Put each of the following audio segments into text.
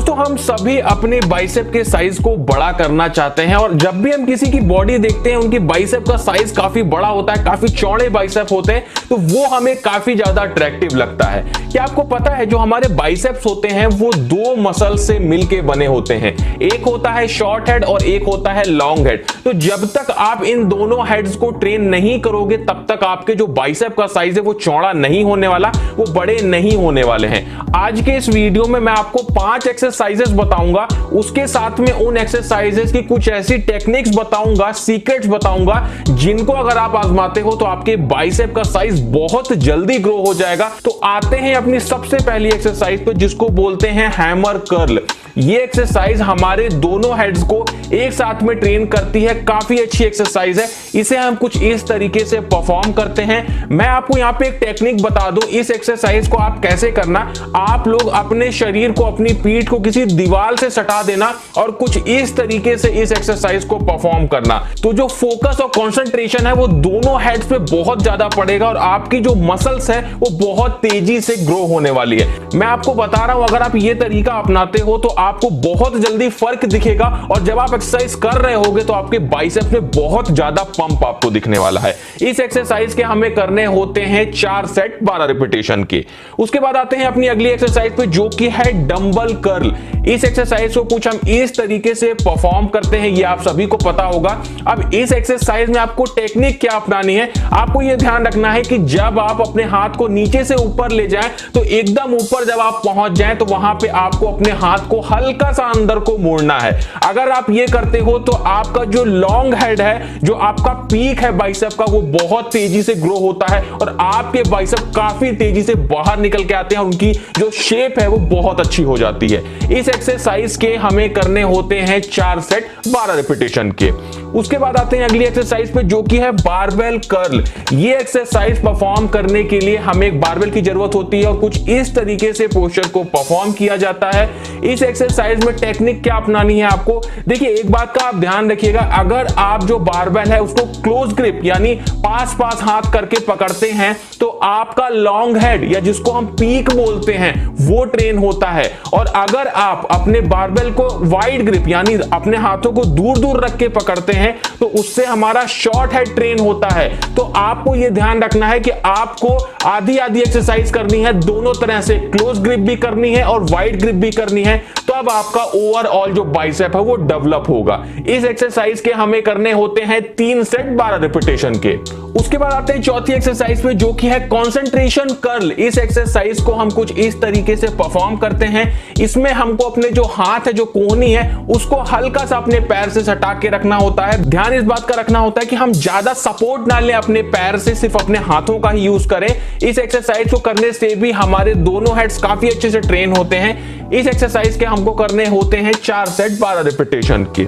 दोस्तों हम सभी अपने बाइसेप के साइज को बड़ा करना चाहते हैं और जब भी हम किसी की बॉडी देखते हैं उनकी बाइसेप का साइज काफी बड़ा होता है, काफी चौड़े बाइसेप होते हैं, तो वो हमें काफी ज्यादा अट्रैक्टिव लगता है। क्या आपको पता है जो हमारे बाइसेप्स होते हैं वो दो मसल से मिलके बने होते हैं, एक होता है शॉर्ट हेड और एक होता है लॉन्ग हेड। तो जब तक आप इन दोनों हेड्स को ट्रेन नहीं करोगे तब तक आपके जो बाइसेप का साइज है वो चौड़ा नहीं होने वाला, वो बड़े नहीं होने वाले हैं। आज के इस वीडियो में मैं आपको 5 एक्सरसाइजेस बताऊंगा, उसके साथ में उन एक्सरसाइजेस की कुछ ऐसी टेक्निक्स बताऊंगा, सीक्रेट्स बताऊंगा जिनको अगर आप आजमाते हो तो आपके बाइसेप का साइज बहुत जल्दी ग्रो हो जाएगा। तो आते हैं अपनी सबसे पहली एक्सरसाइज पे जिसको बोलते हैं हैमर कर्ल। ये एक्सरसाइज हमारे दोनों हेड्स को एक साथ में ट्रेन करती है, काफी अच्छी एक्सरसाइज है। इसे हम कुछ इस तरीके से परफॉर्म करते हैं। मैं आपको यहाँ पे एक टेक्निक बता दूं, इस एक्सरसाइज को आप कैसे करना। आप लोग अपने शरीर को, अपनी पीठ को किसी दीवार से सटा देना और कुछ इस तरीके से इस एक्सरसाइज को परफॉर्म करना। तो जो फोकस और कंसंट्रेशन है वो दोनों हेड्स पे बहुत ज्यादा पड़ेगा और आपकी जो मसल्स है वो बहुत तेजी से ग्रो होने वाली है। मैं आपको बता रहा हूं, अगर आप ये तरीका अपनाते हो तो आपको बहुत जल्दी फर्क दिखेगा और जब आप एक्सरसाइज कर रहे होगे तो आपके बाइसेप्स में बहुत ज्यादा पंप आपको दिखने वाला है। इस एक्सरसाइज के हमें करने होते हैं 4 सेट 12 रिपीटेशन के। उसके बाद आते हैं अपनी अगली एक्सरसाइज पे जो कि है डंबल कर्ल। इस एक्सरसाइज को कुछ हम इस तरीके से परफॉर्म करते हैं, ये आप सभी को पता होगा। अब इस एक्सरसाइज में आपको टेक्निक क्या अपनानी है, आपको यह ध्यान रखना है कि जब आप अपने हाथ को नीचे से ऊपर ले जाएं तो एकदम ऊपर जब आप पहुंच जाएं तो वहां पे आपको अपने हाथ को हल्का सा अंदर को मोड़ना है। अगर आप ये करते हो तो आपका जो लॉन्ग हेड है, जो आपका पीक है बाइसेप का, वो बहुत तेजी से ग्रो होता है और आपके बाइसेप काफी तेजी से बाहर निकल के आते हैं और उनकी जो शेप है वो बहुत अच्छी हो जाती है। इस एक्सरसाइज के हमें करने होते हैं 4 सेट 12 रिपीटेशन के। उसके बाद आते हैं अगली एक्सरसाइज पे जो कि है बारबेल कर्ल। ये एक्सरसाइज परफॉर्म करने के लिए हमें एक बारबेल की जरूरत होती है और कुछ इस तरीके से पोस्चर को परफॉर्म किया जाता है। इस एक्सरसाइज में टेक्निक क्या अपनानी है आपको, देखिए एक बात का आप ध्यान रखिएगा, अगर आप जो बारबेल है उसको क्लोज ग्रिप यानी पास पास हाथ करके पकड़ते हैं तो आपका लॉन्ग हेड या जिसको हम पीक बोलते हैं वो ट्रेन होता है। और अगर आप अपने बारबेल को वाइड ग्रिप यानी अपने हाथों को दूर दूर रख के पकड़ते हैं तो उससे हमारा शॉर्ट हेड ट्रेन होता है। तो आपको यह ध्यान रखना है कि आपको आधी आधी एक्सरसाइज करनी है, दोनों तरह से क्लोज ग्रिप भी करनी है और वाइड ग्रिप भी करनी है, तो अब आपका ओवरऑल जो बाइसेप है वो डेवलप होगा। इस एक्सरसाइज के हमें करने होते हैं 3 सेट 12 रिपीटेशन के। उसके बाद आते हैं चौथी एक्सरसाइज पे जो कि है कंसंट्रेशन कर्ल। इस एक्सरसाइज को हम कुछ इस तरीके से परफॉर्म करते हैं। इसमें हमको अपने जो हाथ है, जो कोहनी है, उसको हल्का सा अपने पैर से सटा के रखना होता है। ध्यान इस बात का रखना होता है कि हम ज्यादा सपोर्ट ना लें अपने पैर से, सिर्फ अपने हाथों का ही यूज करें। इस एक्सरसाइज को करने से भी हमारे दोनों हेड्स काफी अच्छे से ट्रेन होते हैं। इस एक्सरसाइज के हमको करने होते हैं 4 सेट 12 रिपीटेशन के।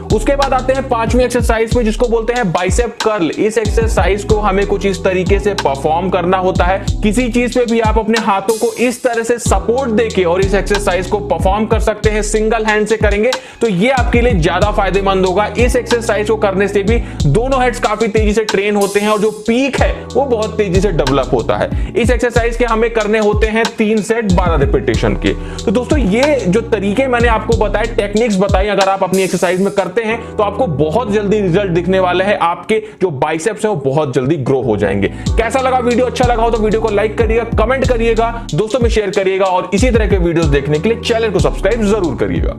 उसके बाद आते हैं 5वीं एक्सरसाइज पे जिसको बोलते हैं बाइसेप कर्ल। इस एक्सरसाइज को हमें कुछ इस तरीके से परफॉर्म करना होता है। किसी चीज पे भी आप अपने हाथों को इस तरह से सपोर्ट देके और इस एक्सरसाइज को परफॉर्म कर सकते हैं। सिंगल हैंड से करेंगे तो ये आपके लिए ज्यादा फायदेमंद होगा। इस एक्सरसाइज को करने से भी दोनों हेड्स काफी तेजी से ट्रेन होते हैं और जो पीक है वो बहुत तेजी से डेवलप होता है। इस एक्सरसाइज के हमें करने होते हैं 3 सेट 12 रिपीटेशन के। तो दोस्तों ये जो तरीके मैंने आपको बताए, टेक्निक्स बताई, अगर आप अपनी एक्सरसाइज में करते हैं तो आपको बहुत जल्दी रिजल्ट दिखने वाले हैं। आपके जो बाइसेप्स हैं वो बहुत जल्दी ग्रो हो जाएंगे। कैसा लगा वीडियो, अच्छा लगा हो तो वीडियो को लाइक करिएगा, कमेंट करिएगा, दोस्तों में शेयर करिएगा और इसी तरह के वीडियोस देखने के लिए चैनल को सब्सक्राइब जरूर करिएगा।